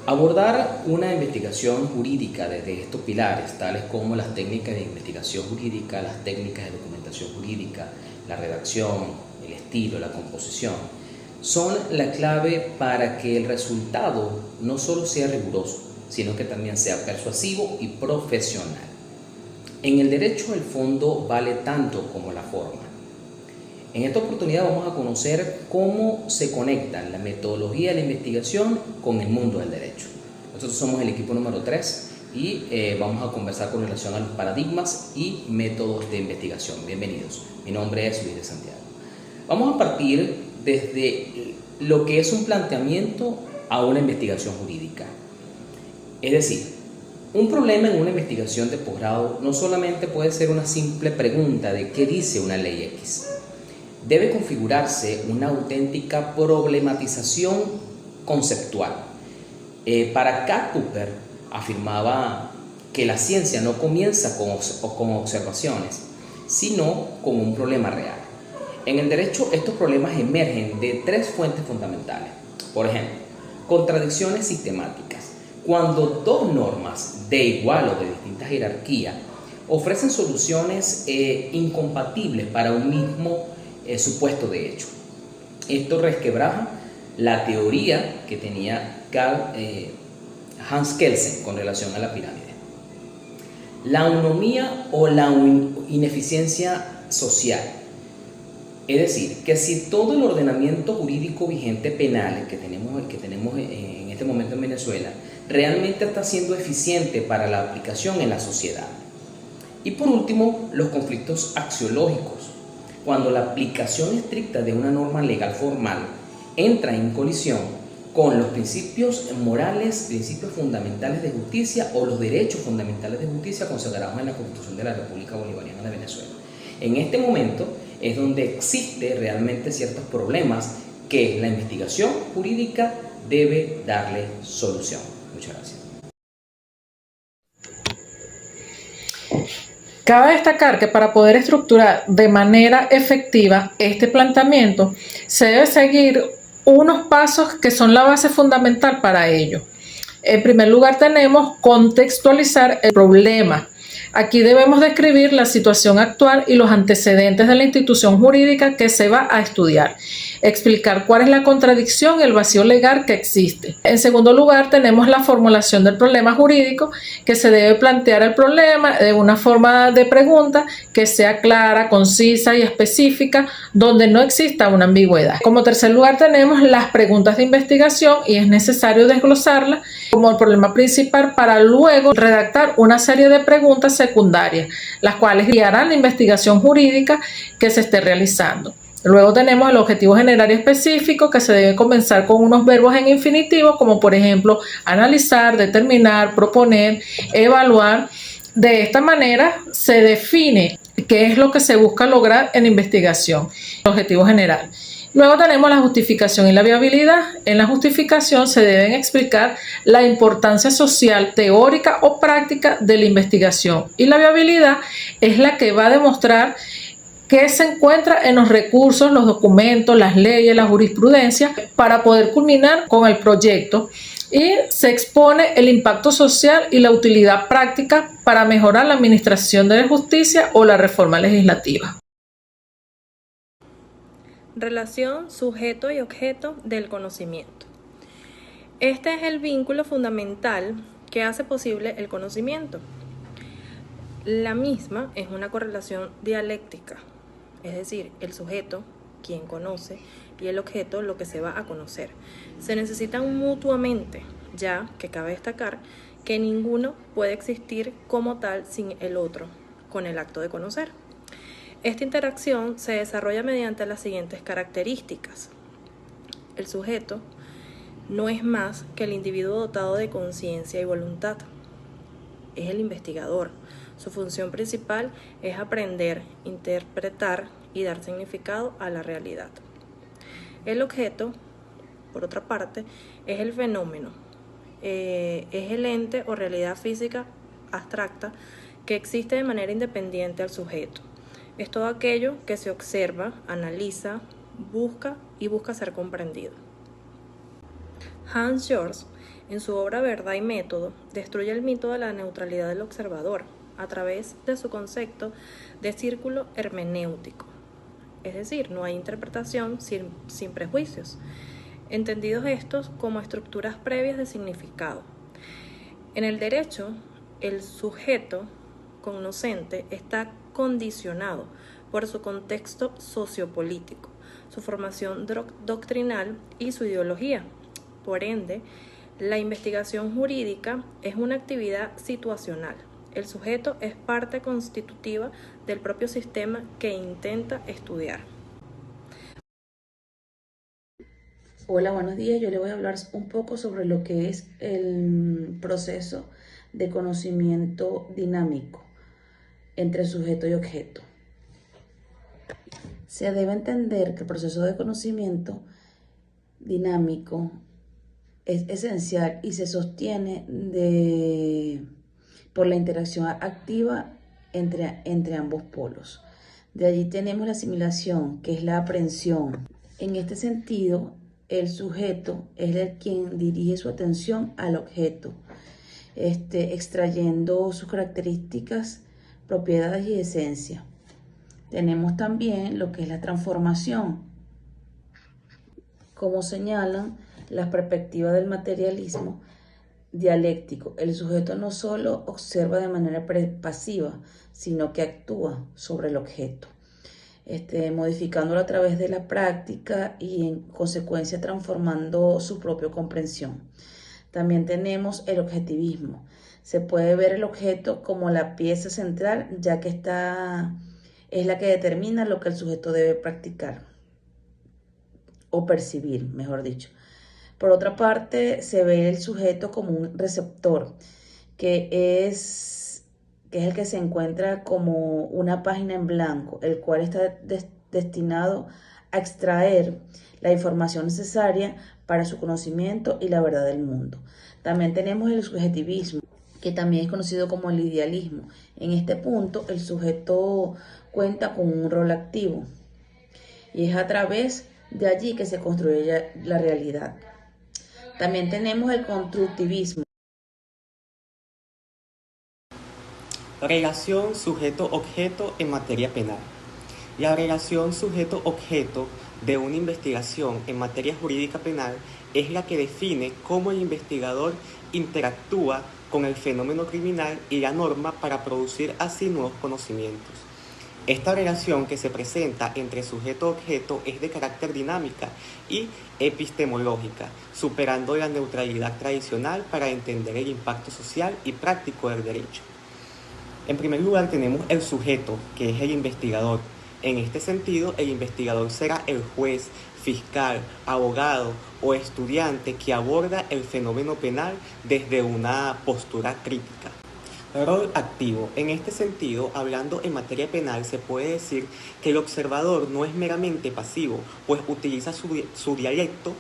Abordar una investigación jurídica desde estos pilares, tales como las técnicas de investigación jurídica, las técnicas de documentación jurídica, la redacción, el estilo, la composición, son la clave para que el resultado no solo sea riguroso, sino que también sea persuasivo y profesional. En el derecho el fondo vale tanto como la forma. En esta oportunidad vamos a conocer cómo se conectan la metodología de la investigación con el mundo del derecho. Nosotros somos el equipo número 3 y vamos a conversar con relación a los paradigmas y métodos de investigación. Bienvenidos, mi nombre es Luis de Santiago. Vamos a partir desde lo que es un planteamiento a una investigación jurídica. Es decir, un problema en una investigación de posgrado no solamente puede ser una simple pregunta de qué dice una ley X. Debe configurarse una auténtica problematización conceptual. Para Karl Popper afirmaba que la ciencia no comienza con observaciones, sino con un problema real. En el derecho estos problemas emergen de 3 fuentes fundamentales. Por ejemplo, contradicciones sistemáticas. Cuando 2 normas de igual o de distinta jerarquía ofrecen soluciones incompatibles para un mismo supuesto de hecho. Esto resquebraja la teoría que tenía Hans Kelsen con relación a la pirámide. La anomía o la ineficiencia social. Es decir, que si todo el ordenamiento jurídico vigente penal que tenemos en este momento en Venezuela realmente está siendo eficiente para la aplicación en la sociedad. Y por último, los conflictos axiológicos. Cuando la aplicación estricta de una norma legal formal entra en colisión con los principios morales, principios fundamentales de justicia o los derechos fundamentales de justicia consagrados en la Constitución de la República Bolivariana de Venezuela. En este momento es donde existe realmente ciertos problemas que la investigación jurídica debe darle solución. Muchas gracias. Cabe destacar que para poder estructurar de manera efectiva este planteamiento, se debe seguir unos pasos que son la base fundamental para ello. En primer lugar, tenemos contextualizar el problema. Aquí debemos describir la situación actual y los antecedentes de la institución jurídica que se va a estudiar. Explicar cuál es la contradicción y el vacío legal que existe. En segundo lugar, tenemos la formulación del problema jurídico, que se debe plantear el problema de una forma de pregunta que sea clara, concisa y específica, donde no exista una ambigüedad. Como tercer lugar, tenemos las preguntas de investigación y es necesario desglosarlas como el problema principal para luego redactar una serie de preguntas secundarias, las cuales guiarán la investigación jurídica que se esté realizando. Luego tenemos el objetivo general y específico, que se debe comenzar con unos verbos en infinitivo, como por ejemplo analizar, determinar, proponer, evaluar. De esta manera se define qué es lo que se busca lograr en investigación, el objetivo general. Luego tenemos la justificación y la viabilidad. En la justificación se deben explicar la importancia social, teórica o práctica de la investigación. Y la viabilidad es la que va a demostrar que se encuentra en los recursos, los documentos, las leyes, la jurisprudencia para poder culminar con el proyecto, y se expone el impacto social y la utilidad práctica para mejorar la administración de la justicia o la reforma legislativa. Relación sujeto y objeto del conocimiento. Este es el vínculo fundamental que hace posible el conocimiento. La misma es una correlación dialéctica. Es decir, el sujeto, quien conoce, y el objeto, lo que se va a conocer. Se necesitan mutuamente, ya que cabe destacar que ninguno puede existir como tal sin el otro, con el acto de conocer. Esta interacción se desarrolla mediante las siguientes características. El sujeto no es más que el individuo dotado de conciencia y voluntad. Es el investigador. Su función principal es aprender, interpretar y dar significado a la realidad. El objeto, por otra parte, es el fenómeno. Es el ente o realidad física abstracta que existe de manera independiente al sujeto. Es todo aquello que se observa, analiza, busca ser comprendido. Hans Joris En su obra Verdad y Método, destruye el mito de la neutralidad del observador a través de su concepto de círculo hermenéutico. Es decir, no hay interpretación sin prejuicios, entendidos estos como estructuras previas de significado. En el derecho, el sujeto cognoscente está condicionado por su contexto sociopolítico, su formación doctrinal y su ideología. Por ende, la investigación jurídica es una actividad situacional. El sujeto es parte constitutiva del propio sistema que intenta estudiar. Hola, buenos días. Yo le voy a hablar un poco sobre lo que es el proceso de conocimiento dinámico entre sujeto y objeto. Se debe entender que el proceso de conocimiento dinámico es esencial y se sostiene por la interacción activa entre ambos polos. De allí tenemos la asimilación, que es la aprehensión. En este sentido, el sujeto es el quien dirige su atención al objeto, extrayendo sus características, propiedades y esencia. Tenemos también lo que es la transformación, como señalan las perspectivas del materialismo dialéctico. El sujeto no solo observa de manera pasiva, sino que actúa sobre el objeto, modificándolo a través de la práctica y en consecuencia transformando su propia comprensión. También tenemos el objetivismo. Se puede ver el objeto como la pieza central, ya que esta es la que determina lo que el sujeto debe practicar o percibir, mejor dicho. Por otra parte, se ve el sujeto como un receptor, que es el que se encuentra como una página en blanco, el cual está destinado a extraer la información necesaria para su conocimiento y la verdad del mundo. También tenemos el subjetivismo, que también es conocido como el idealismo. En este punto, el sujeto cuenta con un rol activo y es a través de allí que se construye la realidad. También tenemos el constructivismo. Relación sujeto-objeto en materia penal. La relación sujeto-objeto de una investigación en materia jurídica penal es la que define cómo el investigador interactúa con el fenómeno criminal y la norma para producir así nuevos conocimientos. Esta relación que se presenta entre sujeto-objeto es de carácter dinámica y epistemológica, superando la neutralidad tradicional para entender el impacto social y práctico del derecho. En primer lugar tenemos el sujeto, que es el investigador. En este sentido, el investigador será el juez, fiscal, abogado o estudiante que aborda el fenómeno penal desde una postura crítica. Rol activo. En este sentido, hablando en materia penal, se puede decir que el observador no es meramente pasivo, pues utiliza su dialecto,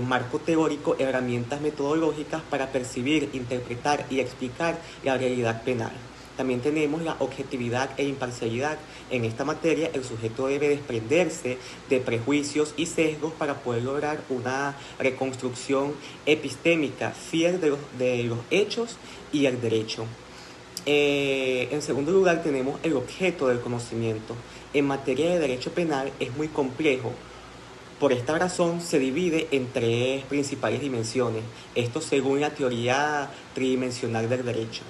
marco teórico, herramientas metodológicas para percibir, interpretar y explicar la realidad penal. También tenemos la objetividad e imparcialidad. En esta materia, el sujeto debe desprenderse de prejuicios y sesgos para poder lograr una reconstrucción epistémica fiel de los hechos y el derecho. En segundo lugar, tenemos el objeto del conocimiento. En materia de derecho penal es muy complejo. Por esta razón se divide en tres principales dimensiones, esto según la teoría tridimensional del derecho.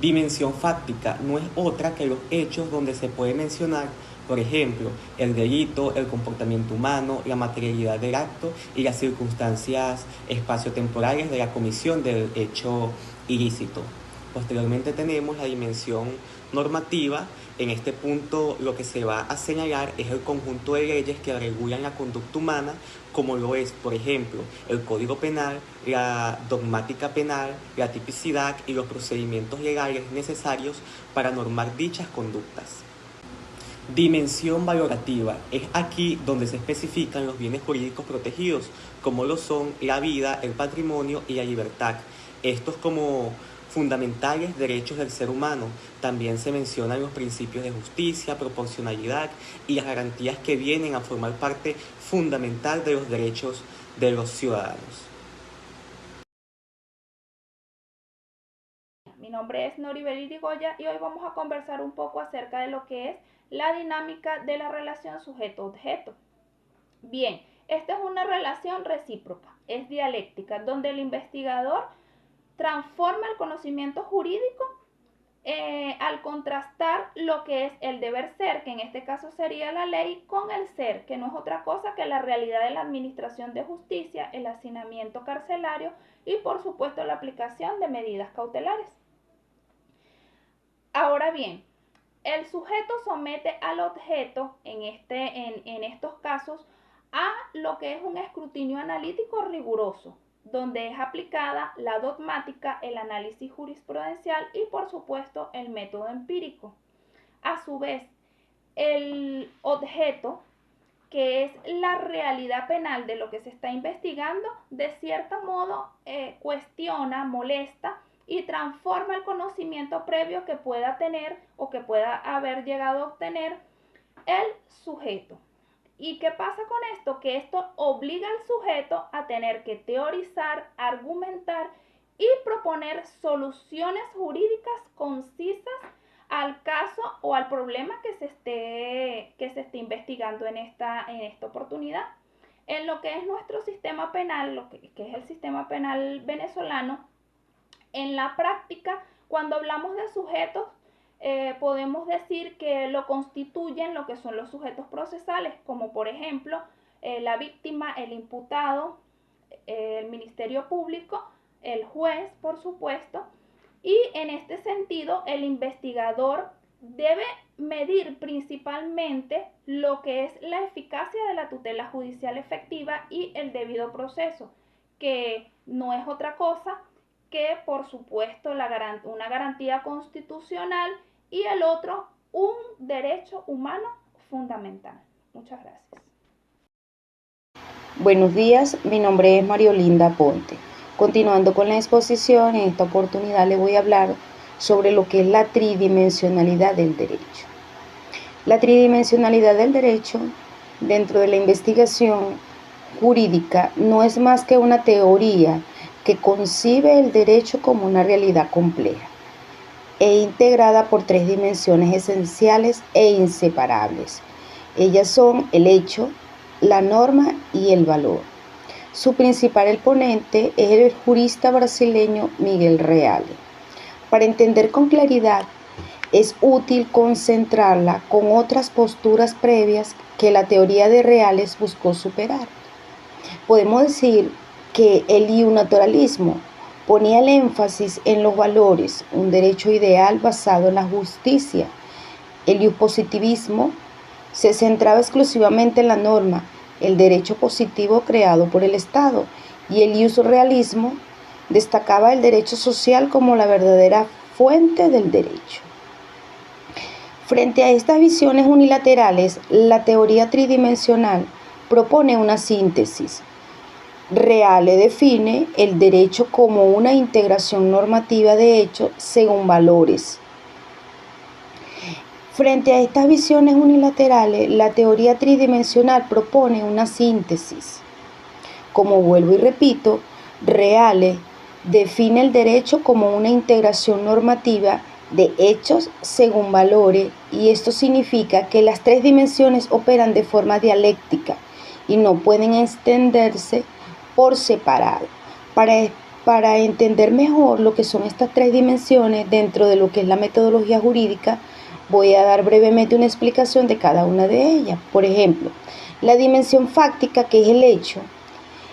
Dimensión fáctica no es otra que los hechos donde se puede mencionar, por ejemplo, el delito, el comportamiento humano, la materialidad del acto y las circunstancias espaciotemporales de la comisión del hecho ilícito. Posteriormente tenemos la dimensión normativa. En este punto lo que se va a señalar es el conjunto de leyes que regulan la conducta humana, como lo es, por ejemplo, el Código Penal, la dogmática penal, la tipicidad y los procedimientos legales necesarios para normar dichas conductas. Dimensión valorativa. Es aquí donde se especifican los bienes jurídicos protegidos, como lo son la vida, el patrimonio y la libertad. Estos como fundamentales derechos del ser humano. También se mencionan los principios de justicia, proporcionalidad y las garantías que vienen a formar parte fundamental de los derechos de los ciudadanos. nombre es Noribel Irigoyen y hoy vamos a conversar un poco acerca de lo que es la dinámica de la relación sujeto-objeto. Bien, esta es una relación recíproca, es dialéctica, donde el investigador transforma el conocimiento jurídico al contrastar lo que es el deber ser, que en este caso sería la ley, con el ser, que no es otra cosa que la realidad de la administración de justicia, el hacinamiento carcelario y por supuesto la aplicación de medidas cautelares. Ahora bien, el sujeto somete al objeto en estos casos a lo que es un escrutinio analítico riguroso, donde es aplicada la dogmática, el análisis jurisprudencial y por supuesto el método empírico. A su vez, el objeto, que es la realidad penal de lo que se está investigando, de cierto modo cuestiona, molesta y transforma el conocimiento previo que pueda tener o que pueda haber llegado a obtener el sujeto. ¿Y qué pasa con esto? Que esto obliga al sujeto a tener que teorizar, argumentar y proponer soluciones jurídicas concisas al caso o al problema que se esté investigando en esta oportunidad. En lo que es nuestro sistema penal, que es el sistema penal venezolano, en la práctica, cuando hablamos de sujetos, podemos decir que lo constituyen lo que son los sujetos procesales, como por ejemplo la víctima, el imputado, el Ministerio Público, el juez, por supuesto, y en este sentido el investigador debe medir principalmente lo que es la eficacia de la tutela judicial efectiva y el debido proceso, que no es otra cosa que, por supuesto, una garantía constitucional y el otro, un derecho humano fundamental. Muchas gracias. Buenos días, mi nombre es Mariolinda Ponte. Continuando con la exposición, en esta oportunidad le voy a hablar sobre lo que es la tridimensionalidad del derecho. La tridimensionalidad del derecho dentro de la investigación jurídica no es más que una teoría que concibe el derecho como una realidad compleja e integrada por tres dimensiones esenciales e inseparables. Ellas son el hecho, la norma y el valor. Su principal exponente es el jurista brasileño Miguel Reale. Para entender con claridad, es útil concentrarla con otras posturas previas que la teoría de Reales buscó superar. Podemos decir que el iusnaturalismo ponía el énfasis en los valores, un derecho ideal basado en la justicia. El iuspositivismo se centraba exclusivamente en la norma, el derecho positivo creado por el Estado, y el iusrealismo destacaba el derecho social como la verdadera fuente del derecho. Frente a estas visiones unilaterales, la teoría tridimensional propone una síntesis. Reale define el derecho como una integración normativa de hechos según valores. Frente a estas visiones unilaterales, la teoría tridimensional propone una síntesis. Como vuelvo y repito, Reale define el derecho como una integración normativa de hechos según valores, y esto significa que las tres dimensiones operan de forma dialéctica y no pueden extenderse por separado. Para entender mejor lo que son estas tres dimensiones dentro de lo que es la metodología jurídica, voy a dar brevemente una explicación de cada una de ellas. Por ejemplo, la dimensión fáctica, que es el hecho,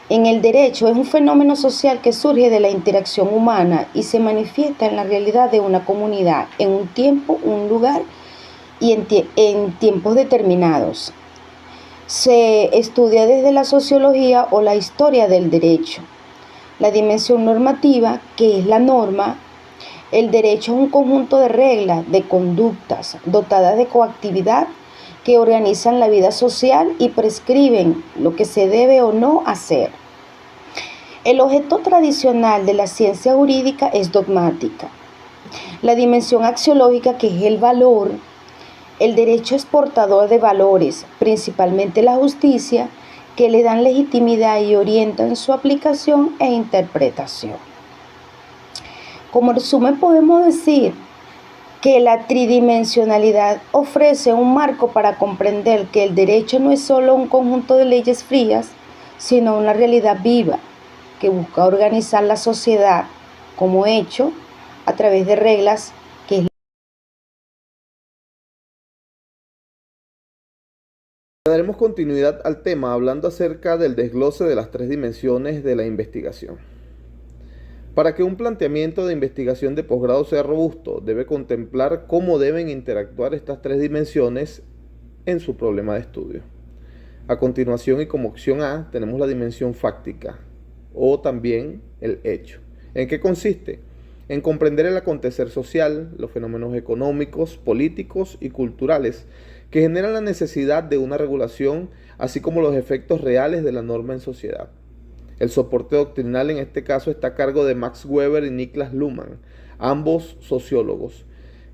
en el derecho es un fenómeno social que surge de la interacción humana y se manifiesta en la realidad de una comunidad, en un tiempo, un lugar y en tiempos determinados. Se estudia desde la sociología o la historia del derecho. La dimensión normativa, que es la norma, el derecho es un conjunto de reglas, de conductas dotadas de coactividad que organizan la vida social y prescriben lo que se debe o no hacer. El objeto tradicional de la ciencia jurídica es dogmática. La dimensión axiológica, que es el valor, el derecho es portador de valores, principalmente la justicia, que le dan legitimidad y orientan su aplicación e interpretación. Como resumen podemos decir que la tridimensionalidad ofrece un marco para comprender que el derecho no es solo un conjunto de leyes frías, sino una realidad viva que busca organizar la sociedad como hecho a través de reglas que es. Daremos continuidad al tema hablando acerca del desglose de las tres dimensiones de la investigación. Para que un planteamiento de investigación de posgrado sea robusto, debe contemplar cómo deben interactuar estas tres dimensiones en su problema de estudio. A continuación, y como opción A, tenemos la dimensión fáctica o también el hecho. ¿En qué consiste? En comprender el acontecer social, los fenómenos económicos, políticos y culturales que generan la necesidad de una regulación, así como los efectos reales de la norma en sociedad. El soporte doctrinal en este caso está a cargo de Max Weber y Niklas Luhmann, ambos sociólogos,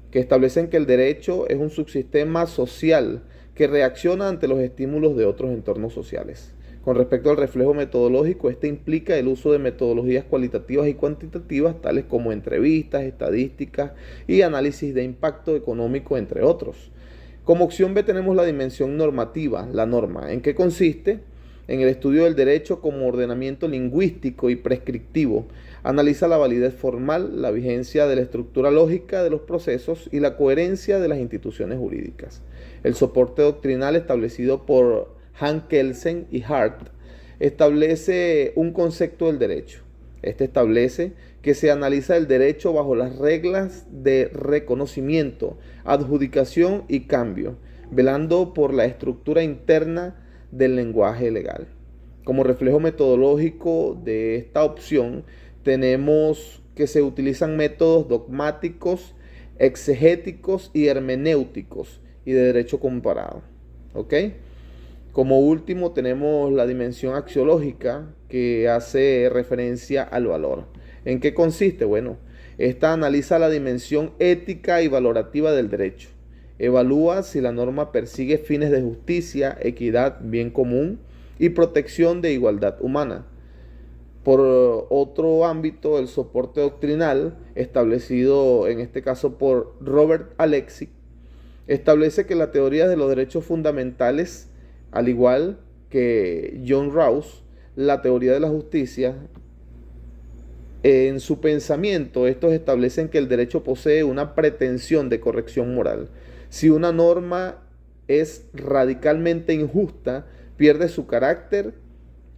que establecen que el derecho es un subsistema social que reacciona ante los estímulos de otros entornos sociales. Con respecto al reflejo metodológico, este implica el uso de metodologías cualitativas y cuantitativas, tales como entrevistas, estadísticas y análisis de impacto económico, entre otros. Como opción B tenemos la dimensión normativa, la norma. ¿En qué consiste? En el estudio del derecho como ordenamiento lingüístico y prescriptivo. Analiza la validez formal, la vigencia de la estructura lógica de los procesos y la coherencia de las instituciones jurídicas. El soporte doctrinal establecido por Han Kelsen y Hart establece un concepto del derecho. Este establece que se analiza el derecho bajo las reglas de reconocimiento, adjudicación y cambio, velando por la estructura interna del lenguaje legal. Como reflejo metodológico de esta opción, tenemos que se utilizan métodos dogmáticos, exegéticos y hermenéuticos y de derecho comparado. ¿Ok? Como último tenemos la dimensión axiológica que hace referencia al valor. ¿En qué consiste? Bueno, esta analiza la dimensión ética y valorativa del derecho. Evalúa si la norma persigue fines de justicia, equidad, bien común y protección de igualdad humana. Por otro ámbito, el soporte doctrinal, establecido en este caso por Robert Alexy, establece que la teoría de los derechos fundamentales, al igual que John Rawls, la teoría de la justicia, en su pensamiento, estos establecen que el derecho posee una pretensión de corrección moral. Si una norma es radicalmente injusta, pierde su carácter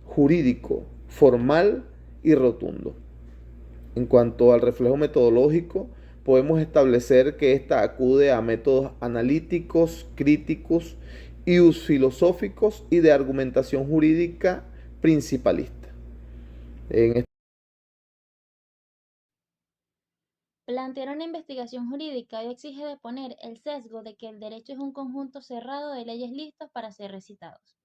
jurídico, formal y rotundo. En cuanto al reflejo metodológico, podemos establecer que ésta acude a métodos analíticos, críticos y filosóficos y de argumentación jurídica principalista. Plantear una investigación jurídica hoy exige de poner el sesgo de que el derecho es un conjunto cerrado de leyes listas para ser recitados.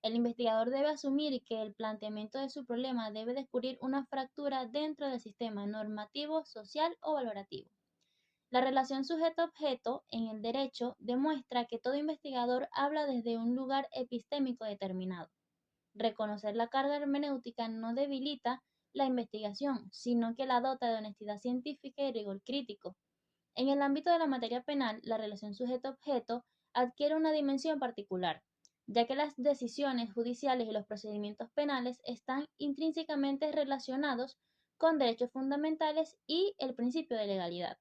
El investigador debe asumir que el planteamiento de su problema debe descubrir una fractura dentro del sistema normativo, social o valorativo. La relación sujeto-objeto en el derecho demuestra que todo investigador habla desde un lugar epistémico determinado. Reconocer la carga hermenéutica no debilita la investigación, sino que la dota de honestidad científica y rigor crítico. En el ámbito de la materia penal, la relación sujeto-objeto adquiere una dimensión particular, ya que las decisiones judiciales y los procedimientos penales están intrínsecamente relacionados con derechos fundamentales y el principio de legalidad.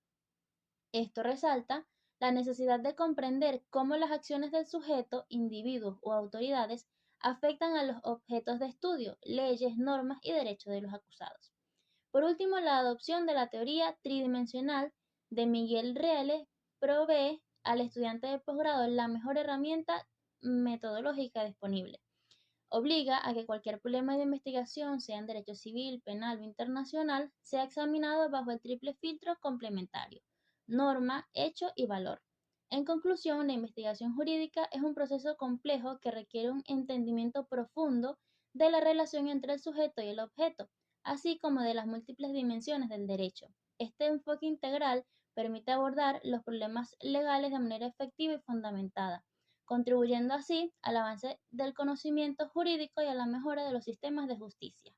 Esto resalta la necesidad de comprender cómo las acciones del sujeto, individuos o autoridades afectan a los objetos de estudio, leyes, normas y derechos de los acusados. Por último, la adopción de la teoría tridimensional de Miguel Reale provee al estudiante de posgrado la mejor herramienta metodológica disponible. Obliga a que cualquier problema de investigación, sea en derecho civil, penal o internacional, sea examinado bajo el triple filtro complementario: norma, hecho y valor. En conclusión, la investigación jurídica es un proceso complejo que requiere un entendimiento profundo de la relación entre el sujeto y el objeto, así como de las múltiples dimensiones del derecho. Este enfoque integral permite abordar los problemas legales de manera efectiva y fundamentada, contribuyendo así al avance del conocimiento jurídico y a la mejora de los sistemas de justicia.